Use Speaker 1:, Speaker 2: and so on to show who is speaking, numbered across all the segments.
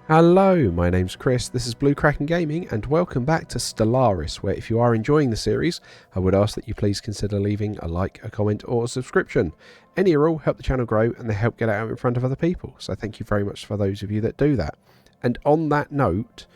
Speaker 1: Hello, my name's Chris, this is Blue Kraken Gaming, and welcome back to Stellaris, where if you are enjoying the series, I would ask that you please consider leaving a like, a comment or a subscription. Any or all help the channel grow and they help get it out in front of other people, so thank you very much for those of you that do that. And on that note,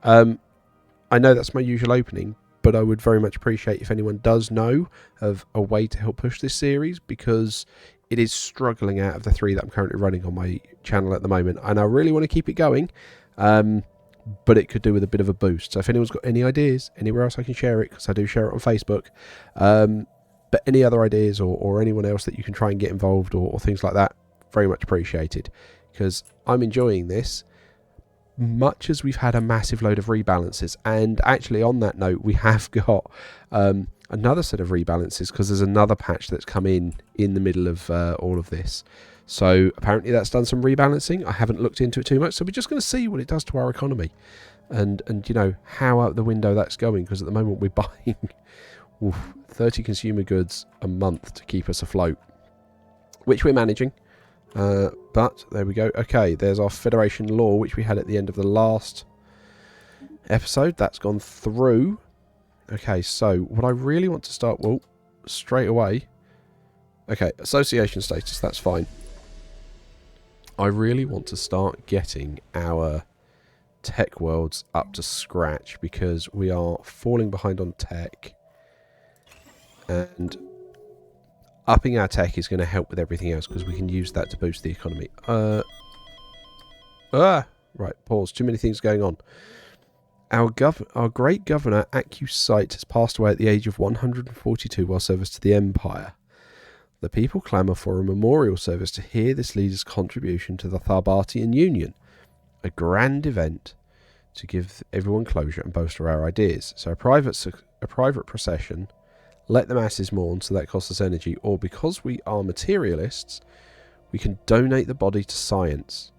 Speaker 1: I know that's my usual opening, but I would very much appreciate if anyone does know of a way to help push this series, because it is struggling out of the 3 that I'm currently running on my channel at the moment, and I really want to keep it going, but it could do with a bit of a boost. So if anyone's got any ideas, anywhere else I can share it, because I do share it on Facebook, but any other ideas or anyone else that you can try and get involved or things like that, very much appreciated, because I'm enjoying this, much as we've had a massive load of rebalances. And actually on that note, we have got another set of rebalances, because there's another patch that's come in the middle of all of this. So apparently that's done some rebalancing. I haven't looked into it too much, so we're just going to see what it does to our economy and you know, how out the window that's going, because at the moment we're buying 30 consumer goods a month to keep us afloat, which we're managing. But there we go. Okay, there's our Federation law, which we had at the end of the last episode. That's gone through. Okay, so what I really want to start, well, straight away. Okay, association status, that's fine. I really want to start getting our tech worlds up to scratch, because we are falling behind on tech, and upping our tech is going to help with everything else, because we can use that to boost the economy. Right, pause. Too many things going on. Our great governor, Sight, has passed away at the age of 142 while service to the Empire. The people clamour for a memorial service to hear this leader's contribution to the Tharbatian Union, a grand event to give everyone closure and bolster our ideas. So a private procession, let the masses mourn, so that costs us energy, or because we are materialists, we can donate the body to science.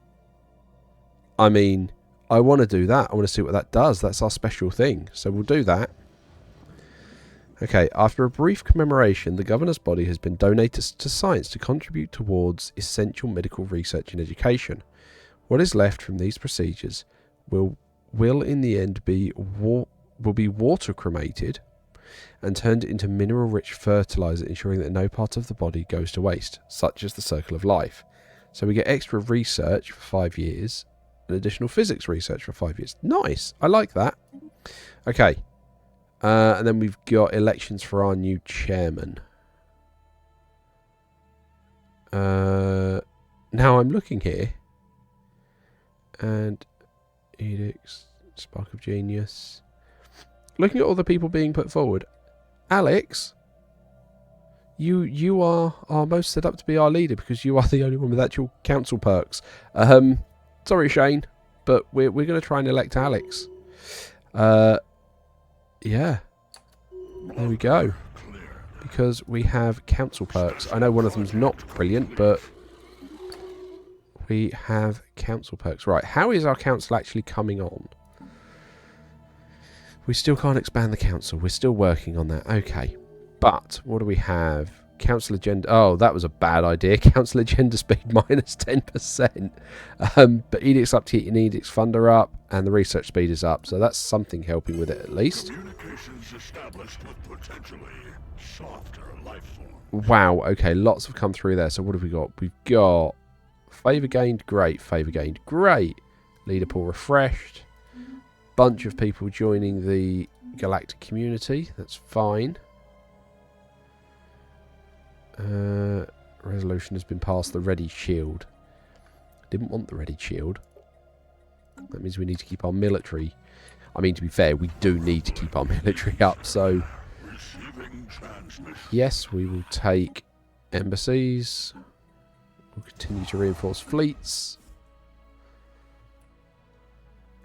Speaker 1: I mean, I want to do that. I want to see what that does. That's our special thing. So we'll do that. Okay, after a brief commemoration, the governor's body has been donated to science to contribute towards essential medical research and education. What is left from these procedures will in the end be water cremated and turned into mineral-rich fertilizer, ensuring that no part of the body goes to waste, such as the circle of life. So we get extra research for 5 years, and additional physics research for 5 years. Nice! I like that. Okay. And then we've got elections for our new chairman. Now I'm looking here. And edicts, spark of genius. Looking at all the people being put forward. Alex, you are most set up to be our leader, because you are the only one with actual council perks. Sorry, Shane, but we're going to try and elect Alex. Yeah, there we go. Because we have council perks. I know one of them's not brilliant, but we have council perks. Right, how is our council actually coming on? We still can't expand the council. We're still working on that. Okay, but what do we have? Council agenda. Oh, that was a bad idea. Council agenda speed minus 10%. But edicts upkeep and edicts fund are up, and the research speed is up. So that's something helping with it at least.
Speaker 2: Communications established with potentially softer life form.
Speaker 1: Wow. Okay, lots have come through there. So what have we got? We've got favour gained. Great. Favour gained. Great. Leader pool refreshed. Bunch of people joining the galactic community. That's fine. Resolution has been passed. The ready shield. Didn't want the ready shield. That means we need to keep our military. I mean, to be fair, we do need to keep our military up. So, yes, we will take embassies. We'll continue to reinforce fleets.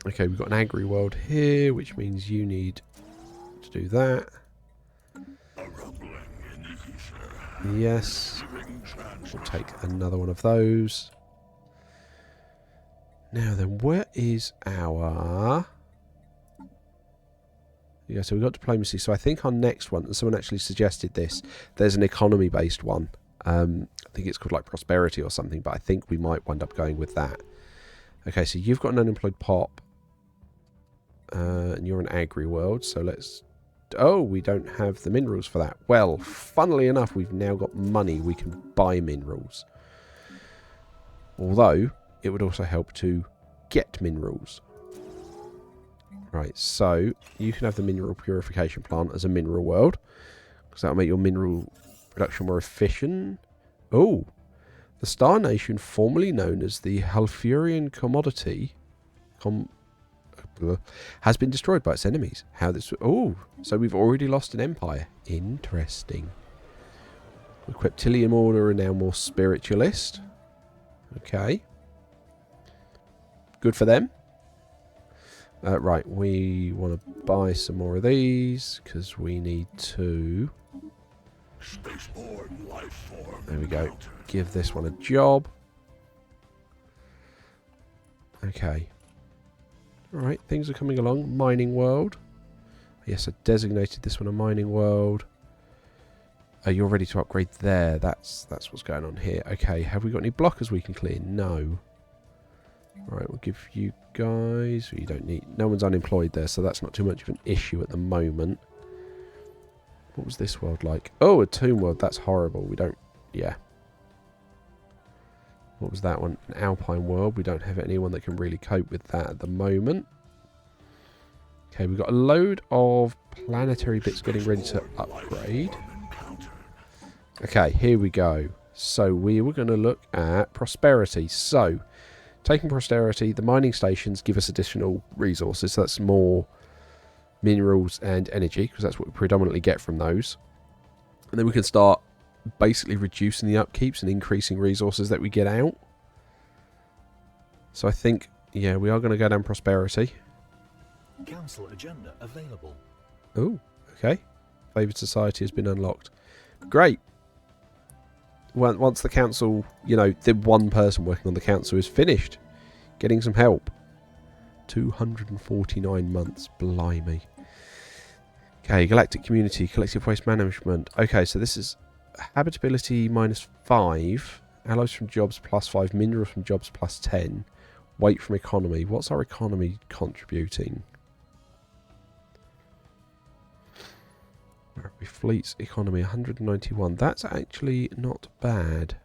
Speaker 1: Okay, we've got an angry world here, which means you need to do that. Yes, we'll take another one of those. Now then, where is our... Yeah, so we've got diplomacy. So I think our next one, and someone actually suggested this, there's an economy-based one. I think it's called like prosperity or something, but I think we might wind up going with that. Okay, so you've got an unemployed pop. And you're an agri world, so let's... Oh, we don't have the minerals for that. Well, funnily enough, we've now got money. We can buy minerals. Although, it would also help to get minerals. Right, so you can have the mineral purification plant as a mineral world. Because that'll make your mineral production more efficient. Oh, the Star Nation, formerly known as the Halfurian Commodity... has been destroyed by its enemies. How this... Oh, so we've already lost an empire. Interesting. The Queptilian Order are now more spiritualist. Okay. Good for them. Right, we want to buy some more of these because we need to...
Speaker 2: Spaceborne life form.
Speaker 1: There we go.
Speaker 2: encountered.
Speaker 1: Give this one a job. Okay. Alright, things are coming along. Mining world. Yes, I designated this one a mining world. You're ready to upgrade there. That's what's going on here. Okay, have we got any blockers we can clear? No. Alright, we'll give you guys... You don't need... No one's unemployed there, so that's not too much of an issue at the moment. What was this world like? Oh, a tomb world. That's horrible. We don't... Yeah. What was that one? An alpine world. We don't have anyone that can really cope with that at the moment. Okay, we've got a load of planetary bits getting ready to upgrade. Okay, here we go. So we were going to look at prosperity. So, taking prosperity, the mining stations give us additional resources. So that's more minerals and energy, because that's what we predominantly get from those. And then we can start basically reducing the upkeeps and increasing resources that we get out. So I think, yeah, we are going to go down prosperity.
Speaker 3: Council agenda available.
Speaker 1: Oh, okay. Favoured society has been unlocked. Great. Once the council, you know, the one person working on the council is finished getting some help. 249 months. Blimey. Okay, galactic community, collective waste management. Okay, so this is habitability -5, alloys from jobs +5, minerals from jobs +10, weight from economy. What's our economy contributing? Fleet's economy 191. That's actually not bad,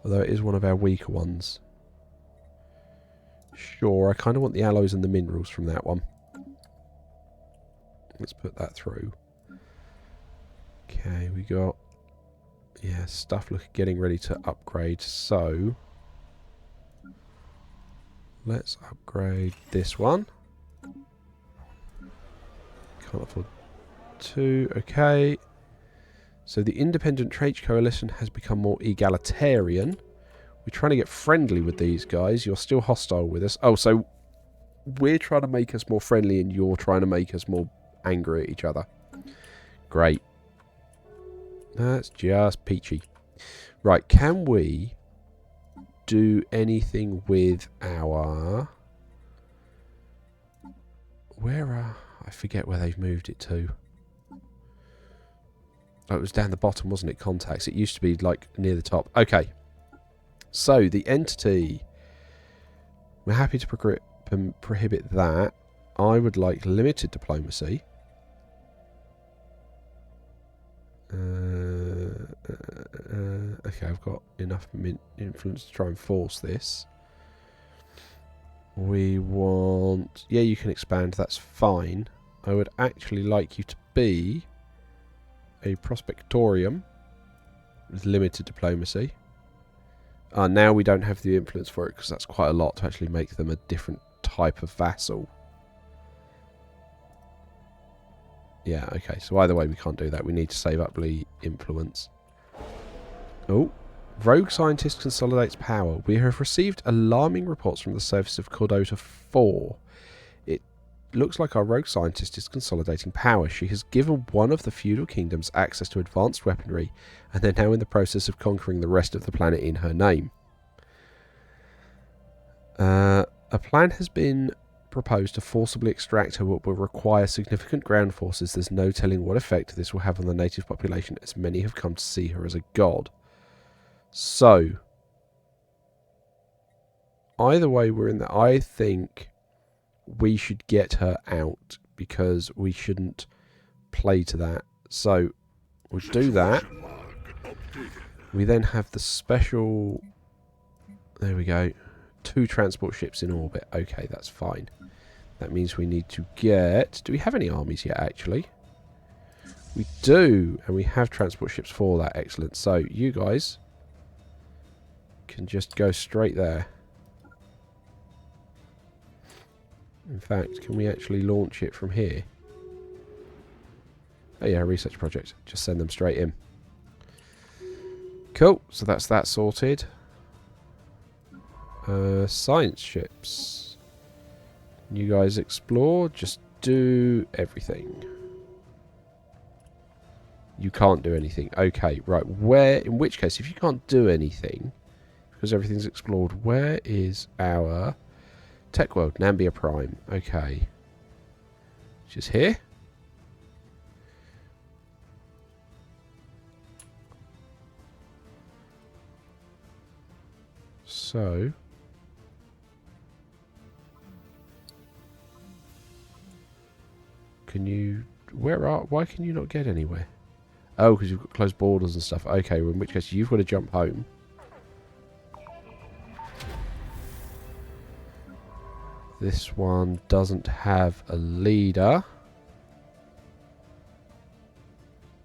Speaker 1: although it is one of our weaker ones. Sure, I kind of want the alloys and the minerals from that one. Let's put that through. Okay, we got, yeah, stuff getting ready to upgrade. So let's upgrade this one. Can't afford 2. Okay. So the Independent Trade Coalition has become more egalitarian. We're trying to get friendly with these guys. You're still hostile with us. Oh, so we're trying to make us more friendly and you're trying to make us more angry at each other. Great. That's just peachy. Right, can we do anything with our... I forget where they've moved it to. Oh, it was down the bottom, wasn't it? Contacts. It used to be like near the top. Okay. So the entity, we're happy to prohibit that. I would like limited diplomacy. Okay, I've got enough influence to try and force this. We want... Yeah, you can expand. That's fine. I would actually like you to be a prospectorium with limited diplomacy. Now we don't have the influence for it because that's quite a lot to actually make them a different type of vassal. Yeah, okay. So either way, we can't do that. We need to save up the influence. Oh. Rogue Scientist consolidates power. We have received alarming reports from the surface of Cordota 4. It looks like our Rogue Scientist is consolidating power. She has given one of the feudal kingdoms access to advanced weaponry, and they're now in the process of conquering the rest of the planet in her name. A plan has been proposed to forcibly extract her, but will require significant ground forces. There's no telling what effect this will have on the native population, as many have come to see her as a god. So, either way we're in there. I think we should get her out because we shouldn't play to that. So we'll do that. We then have the special... There we go. 2 transport ships in orbit. Okay, that's fine. That means we need to get... Do we have any armies yet, actually? We do, and we have transport ships for that. Excellent. So you guys can just go straight there. In fact, can we actually launch it from here? Oh yeah, research project. Just send them straight in. Cool. So that's that sorted. Science ships. You guys explore. Just do everything. You can't do anything. Okay, right. Where? In which case, if you can't do anything, because everything's explored, where is our tech world? Nambia Prime. Okay. Which is here. So... Can you... Why can you not get anywhere? Oh, because you've got closed borders and stuff. Okay, well, in which case you've got to jump home. This one doesn't have a leader.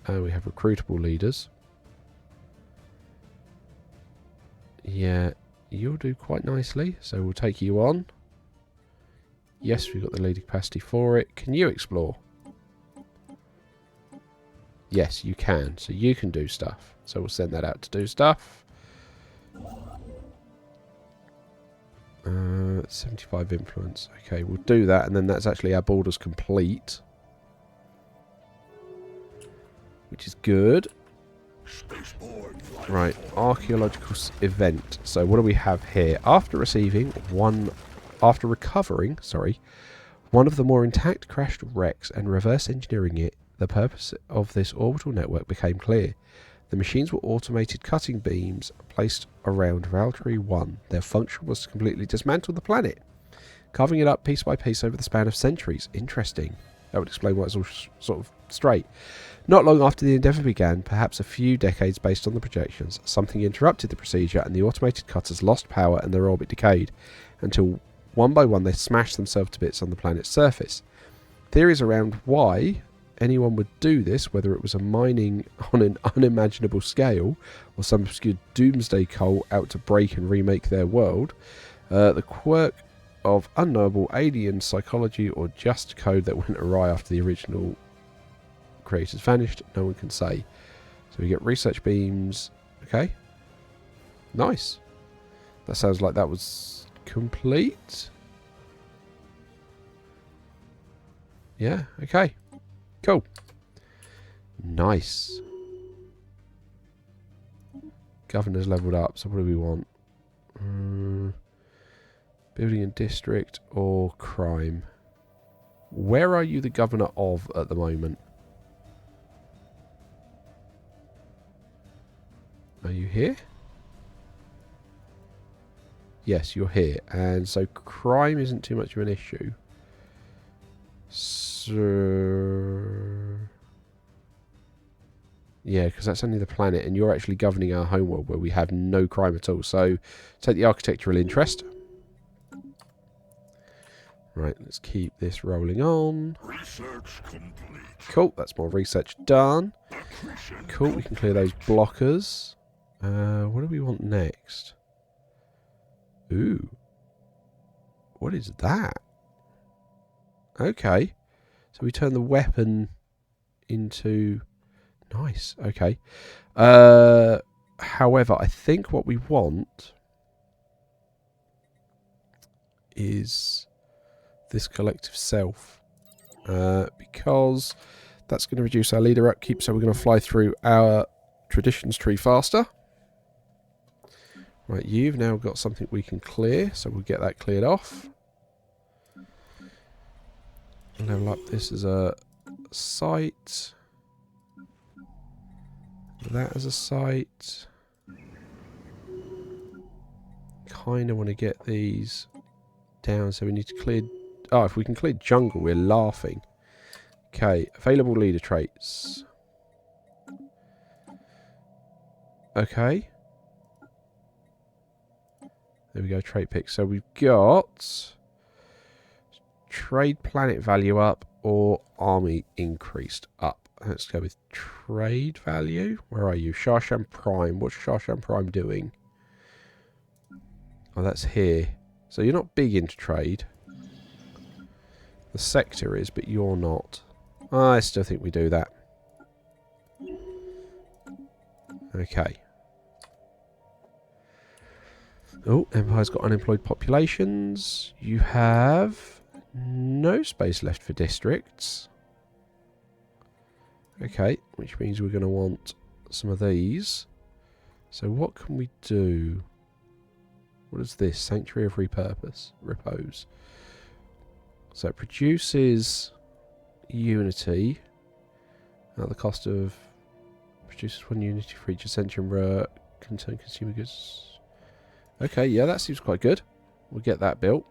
Speaker 1: And we have recruitable leaders. Yeah, you'll do quite nicely. So we'll take you on. Yes, we've got the leader capacity for it. Can you explore? Yes, you can. So you can do stuff. So we'll send that out to do stuff. 75 influence. Okay, we'll do that. And then that's actually our borders complete. Which is good. Right, archaeological event. So what do we have here? After recovering, one of the more intact crashed wrecks and reverse engineering it, the purpose of this orbital network became clear. The machines were automated cutting beams placed around Valkyrie 1. Their function was to completely dismantle the planet, carving it up piece by piece over the span of centuries. Interesting. That would explain why it's all sort of straight. Not long after the endeavour began, perhaps a few decades based on the projections, something interrupted the procedure and the automated cutters lost power and their orbit decayed, until one by one they smashed themselves to bits on the planet's surface. Theories around why anyone would do this, whether it was a mining on an unimaginable scale or some obscure doomsday cult out to break and remake their world, the quirk of unknowable alien psychology or just code that went awry after the original creators vanished, no one can say. So we get research beams. Okay, nice. That sounds like that was complete. Yeah, okay, cool, nice. Governor's leveled up, so what do we want? Building and district or crime? Where are you the governor of at the moment? Are you here? Yes, you're here. And so crime isn't too much of an issue. So... yeah, because that's only the planet, and you're actually governing our homeworld where we have no crime at all. So take the architectural interest. Right, let's keep this rolling on.
Speaker 2: Research complete.
Speaker 1: Cool, that's more research done. Cool, we can clear those blockers. What do we want next? Ooh. What is that? Okay. So we turn the weapon into... nice, okay. However, I think what we want is this collective self. Because that's going to reduce our leader upkeep, so we're going to fly through our traditions tree faster. Right, you've now got something we can clear, so we'll get that cleared off. Level up this as a site. That as a site. kind of want to get these down, so we need to clear... Oh, if we can clear jungle, we're laughing. Okay, available leader traits. Okay. There we go, trait pick. So we've got trade planet value up or army increased up. Let's go with trade value. Where are you? Sharshan Prime. What's Sharshan Prime doing? Oh, that's here. So you're not big into trade. The sector is, but you're not. I still think we do that. Okay. Oh, Empire's got unemployed populations. You have no space left for districts. Okay, which means we're going to want some of these. So what can we do? What is this? Sanctuary of Repose. So it produces unity at the cost of... Produces one unity for each ascension contain consumer goods. Okay, yeah, that seems quite good. We'll get that built.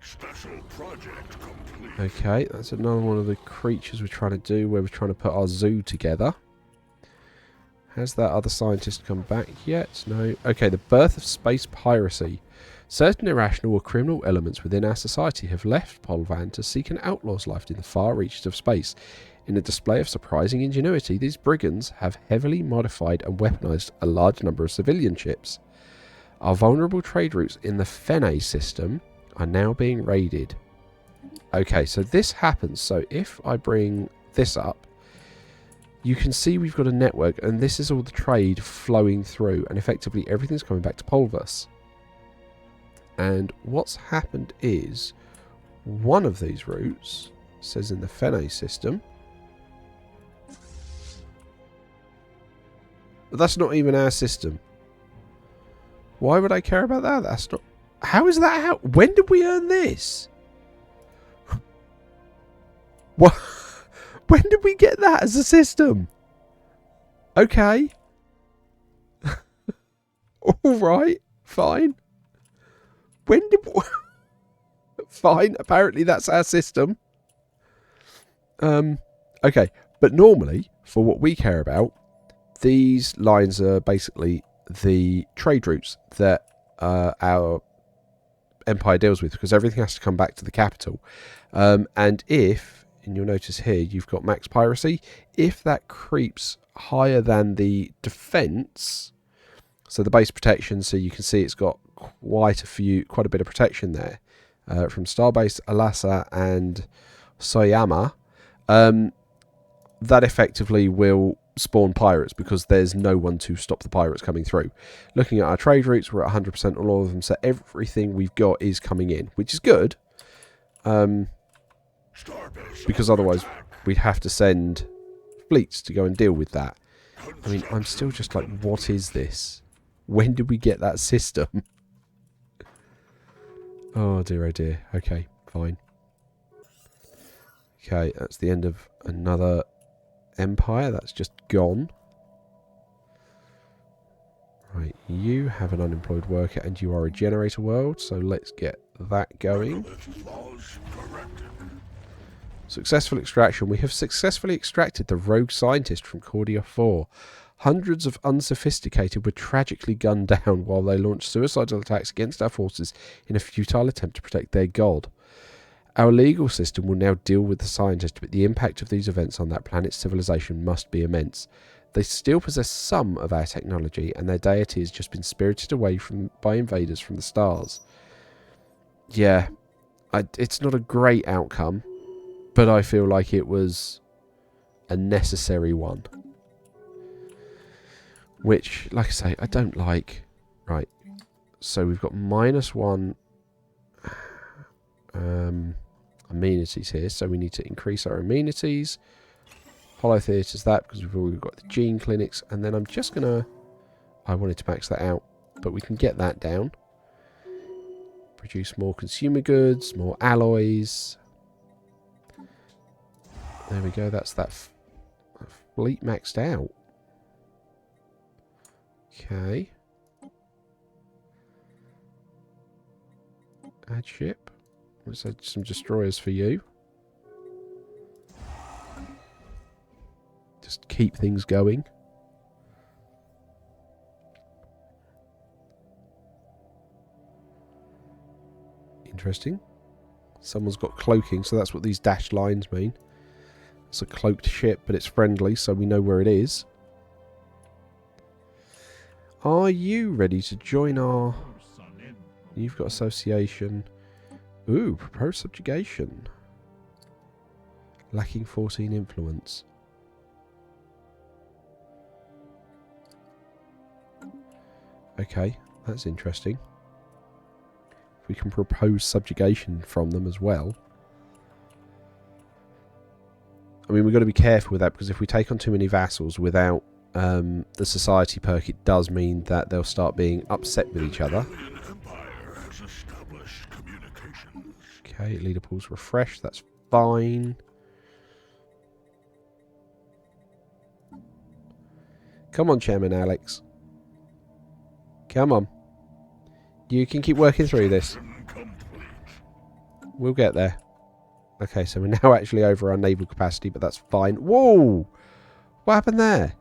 Speaker 2: Special project complete.
Speaker 1: Okay, that's another one of the creatures we're trying to do, where we're trying to put our zoo together. Has that other scientist come back yet? No. Okay, the birth of space piracy. Certain irrational or criminal elements within our society have left Polvan to seek an outlaw's life in the far reaches of space. In a display of surprising ingenuity, these brigands have heavily modified and weaponized a large number of civilian ships. Our vulnerable trade routes in the Fene system are now being raided. Okay, so this happens. So if I bring this up, you can see we've got a network, and this is all the trade flowing through, and effectively everything's coming back to Polvus. And what's happened is one of these routes says in the Fene system. But that's not even our system. Why would I care about that? That's not... How is that out? When did we earn this? What? When did we get that as a system? Okay. Alright. Fine. When did... Fine. Apparently that's our system. Okay. But normally, for what we care about, these lines are basically the trade routes that our empire deals with, because everything has to come back to the capital. And if, and you'll notice here, you've got max piracy, if that creeps higher than the defense, so the base protection, so you can see it's got quite a bit of protection there, from Starbase, Alasa and Soyama, that effectively will spawn pirates, because there's no one to stop the pirates coming through. Looking at our trade routes, we're at 100% on all of them, so everything we've got is coming in, which is good, because otherwise we'd have to send fleets to go and deal with that. I mean, I'm still just like, what is this? When did we get that system? Oh dear, oh dear. Okay, fine. Okay, that's the end of another empire. That's just gone. Right, you have an unemployed worker and you are a generator world, so let's get that going. Successful extraction. We have successfully extracted the rogue scientist from Cordia 4. Hundreds of unsophisticated were tragically gunned down while they launched suicidal attacks against our forces in a futile attempt to protect their god. Our legal system will now deal with the scientist, but the impact of these events on that planet's civilization must be immense. They still possess some of our technology, and their deity has just been spirited away by invaders from the stars. Yeah, it's not a great outcome, but I feel like it was a necessary one. Which, like I say, I don't like. Right, so we've got -1 amenities here, so we need to increase our amenities. Holotheaters, that, because we've already got the gene clinics, and then I'm just gonna... I wanted to max that out, but we can get that down. Produce more consumer goods, more alloys. There we go, that's that fleet maxed out. Okay. Add ship. Let's add some destroyers for you. Just keep things going. Interesting. Someone's got cloaking, so that's what these dashed lines mean. It's a cloaked ship, but it's friendly, so we know where it is. Are you ready to join our... You've got association. Ooh, proposed subjugation. Lacking 14 influence. Okay, that's interesting. If we can propose subjugation from them as well. I mean, we've got to be careful with that, because if we take on too many vassals without the society perk, it does mean that they'll start being upset with each other. Okay, leader pool's refreshed, that's fine. Come on, Chairman Alex. Come on. You can keep working through this. We'll get there. Okay, so we're now actually over our naval capacity, but that's fine. Whoa! What happened there?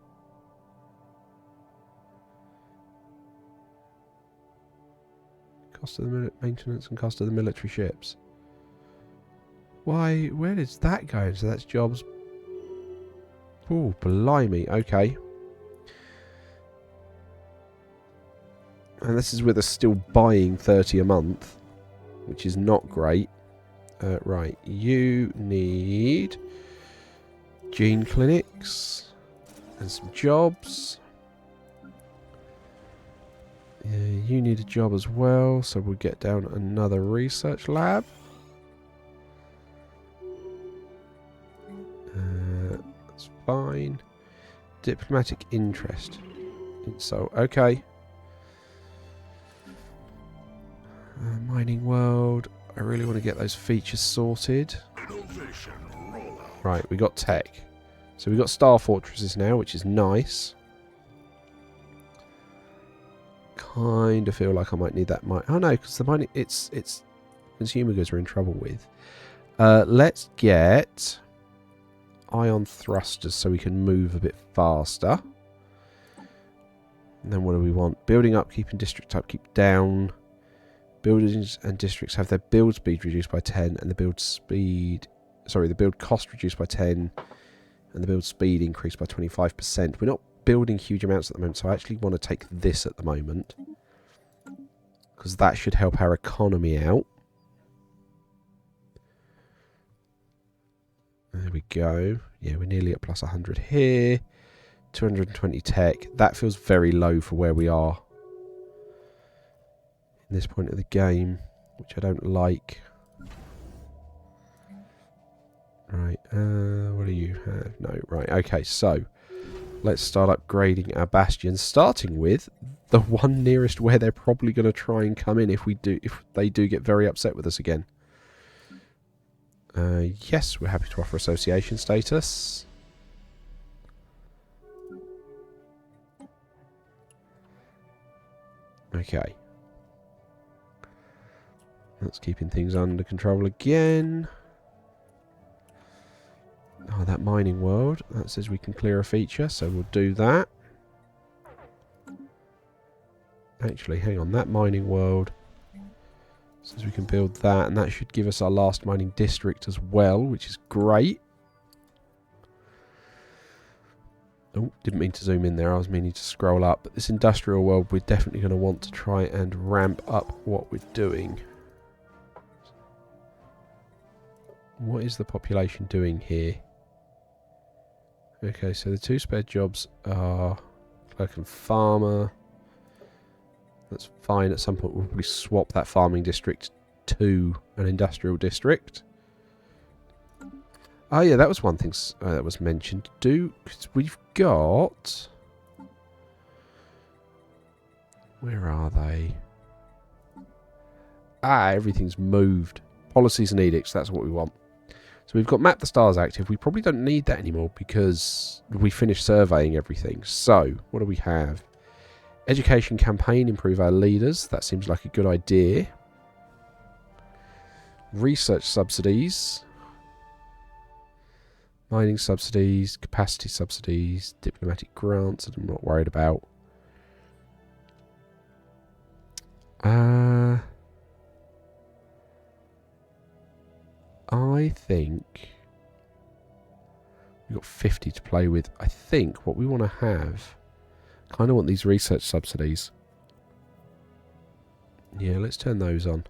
Speaker 1: Cost of the maintenance and cost of the military ships. Why? Where does that go? So that's jobs. Oh, blimey. Okay. And this is with us still buying 30 a month, which is not great. Right, you need gene clinics and some jobs. You need a job as well, so we'll get down another research lab. That's fine. Diplomatic interest. So, okay. Mining world. I really want to get those features sorted. Right, we got tech. So we got star fortresses now, which is nice. Kind of feel like I might need that mine. Oh no, because the mining, it's consumer goods we're in trouble with. Let's get ion thrusters so we can move a bit faster. And then what do we want? Building upkeep and district upkeep down. Buildings and districts have their build speed reduced by 10 and the build speed... Sorry, the build cost reduced by 10 and the build speed increased by 25%. We're not building huge amounts at the moment, so I actually want to take this at the moment. Because that should help our economy out. There we go. Yeah, we're nearly at plus 100 here. 220 tech. That feels very low for where we are in this point of the game, which I don't like. Right, what do you have? No, right, okay, so let's start upgrading our bastions, starting with the one nearest where they're probably going to try and come in if they do get very upset with us again. Yes, we're happy to offer association status. Okay. That's keeping things under control again. Oh, that mining world. That says we can clear a feature, so we'll do that. Actually, hang on. That mining world says we can build that, and that should give us our last mining district as well, which is great. Oh, didn't mean to zoom in there. I was meaning to scroll up. But this industrial world, we're definitely going to want to try and ramp up what we're doing. What is the population doing here? Okay, so the two spare jobs are clerk and farmer. That's fine. At some point we'll probably swap that farming district to an industrial district. Oh yeah, that was one thing that was mentioned. We've got... Where are they? Ah, everything's moved. Policies and edicts, that's what we want. So we've got Map the Stars active. We probably don't need that anymore because we finished surveying everything. So, what do we have? Education campaign, improve our leaders. That seems like a good idea. Research subsidies. Mining subsidies. Capacity subsidies. Diplomatic grants that I'm not worried about. I think we've got 50 to play with. I think what we want to have, kind of want these research subsidies. Yeah, let's turn those on.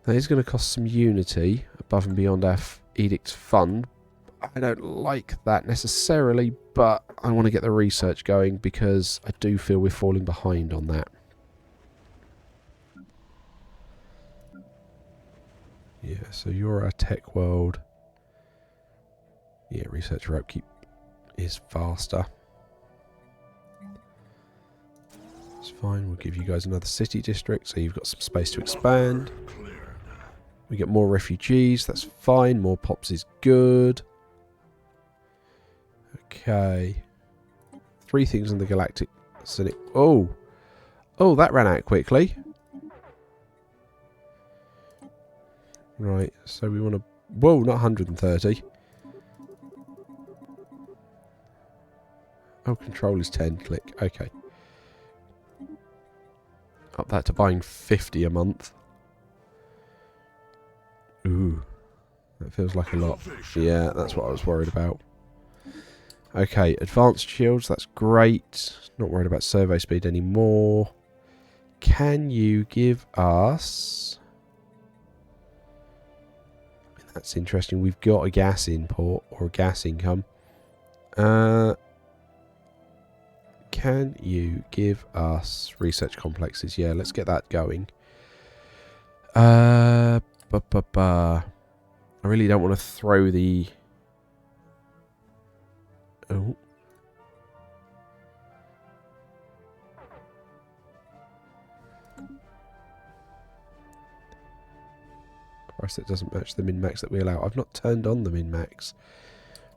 Speaker 1: That is going to cost some unity above and beyond our edict fund. I don't like that necessarily, but I want to get the research going because I do feel we're falling behind on that. Yeah, so you're our tech world. Yeah, researcher upkeep is faster. It's fine, we'll give you guys another city district, so you've got some space to expand. We get more refugees, that's fine. More pops is good. Okay. 3 things in the Galactic Senate. Oh! Oh, that ran out quickly. Right, so we want to... Whoa, not 130. Oh, control is 10. Click. Okay. Up that to buying 50 a month. Ooh. That feels like a lot. Yeah, that's what I was worried about. Okay, advanced shields. That's great. Not worried about survey speed anymore. Can you give us... That's interesting. We've got a gas import or a gas income. Can you give us research complexes? Yeah, let's get that going. I really don't want to throw the... Oh. Price that doesn't match the min-max that we allow. I've not turned on the min-max.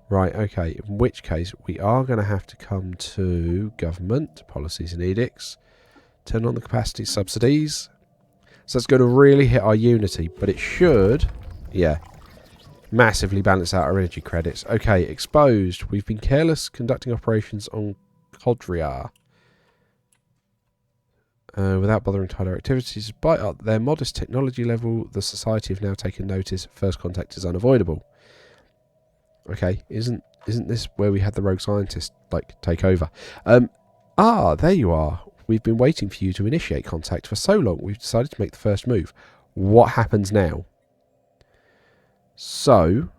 Speaker 1: Right, okay. In which case, we are going to have to come to government, policies and edicts. Turn on the capacity subsidies. So that's going to really hit our unity, but it should, yeah, massively balance out our energy credits. Okay, exposed. We've been careless conducting operations on Codriar. Without bothering to hide our activities, despite their modest technology level, the Society have now taken notice. First contact is unavoidable. Okay, isn't this where we had the rogue scientist like take over? There you are. We've been waiting for you to initiate contact for so long. We've decided to make the first move. What happens now? So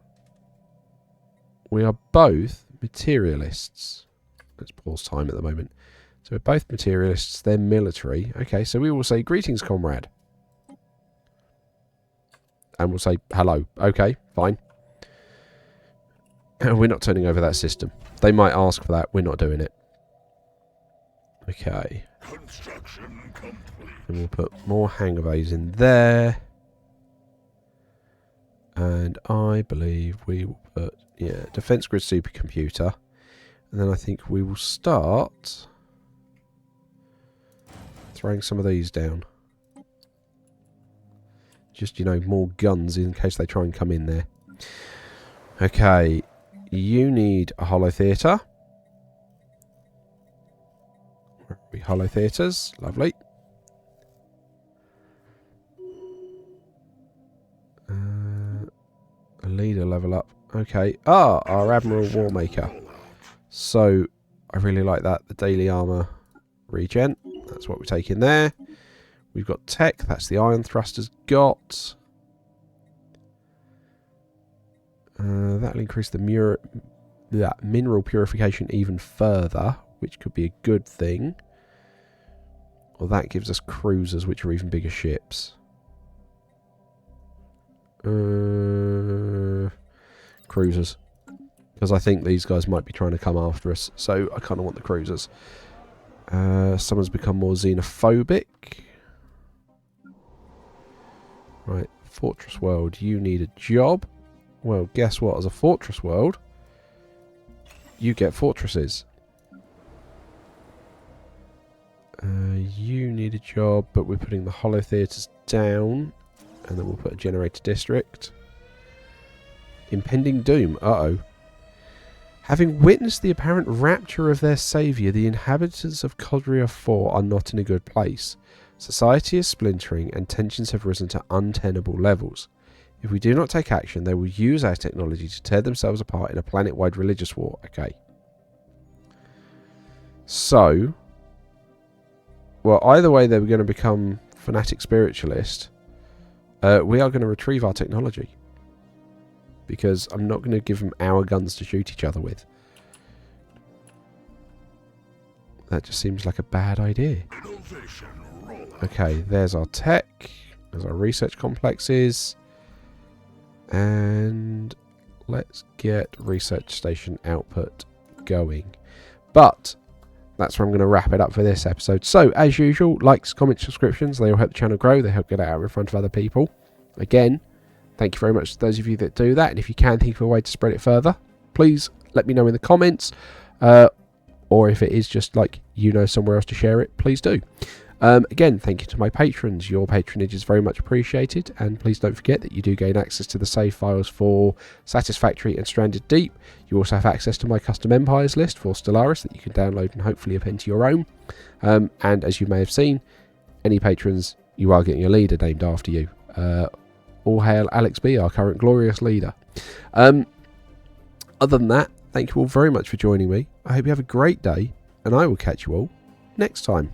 Speaker 1: we are both materialists. Let's pause time at the moment. So we're both materialists, they're military. Okay, so we will say, greetings, comrade. And we'll say, hello. Okay, fine. We're not turning over that system. They might ask for that. We're not doing it. Okay.
Speaker 2: Construction complete.
Speaker 1: And we'll put more hangar bays in there. And I believe we will put, yeah, defense grid supercomputer. And then I think we will start... throwing some of these down. Just, you know, more guns in case they try and come in there. Okay. You need a hollow theatre. Where are we? Hollow theatres. Lovely. A leader level up. Okay. Our Admiral Warmaker. So, I really like that. The daily armour regen. That's what we take in there. We've got tech. That's the iron thrusters got. That'll increase the mineral purification even further, which could be a good thing. Well, that gives us cruisers, which are even bigger ships. Cruisers. Because I think these guys might be trying to come after us. So I kind of want the cruisers. Someone's become more xenophobic. Right, Fortress World, you need a job. Well, guess what? As a Fortress World, you get fortresses. You need a job, but we're putting the hollow theatres down. And then we'll put a generator district. Impending doom. Uh-oh. Having witnessed the apparent rapture of their saviour, the inhabitants of Codria 4 are not in a good place. Society is splintering and tensions have risen to untenable levels. If we do not take action, they will use our technology to tear themselves apart in a planet-wide religious war. Okay. So, well, either way they were going to become fanatic spiritualist. We are going to retrieve our technology. Because I'm not going to give them our guns to shoot each other with. That just seems like a bad idea. Okay, there's our tech. There's our research complexes. And let's get research station output going. But that's where I'm going to wrap it up for this episode. So, as usual, likes, comments, subscriptions, they all help the channel grow. They help get it out in front of other people. Again, thank you very much to those of you that do that. And if you can think of a way to spread it further, please let me know in the comments. Or if it is just like you know somewhere else to share it, please do. Again, thank you to my patrons. Your patronage is very much appreciated. And please don't forget that you do gain access to the save files for Satisfactory and Stranded Deep. You also have access to my custom empires list for Stellaris that you can download and hopefully append to your own. And as you may have seen, any patrons, you are getting a leader named after you. All hail Alex B, our current glorious leader. Other than that, thank you all very much for joining me. I hope you have a great day, and I will catch you all next time.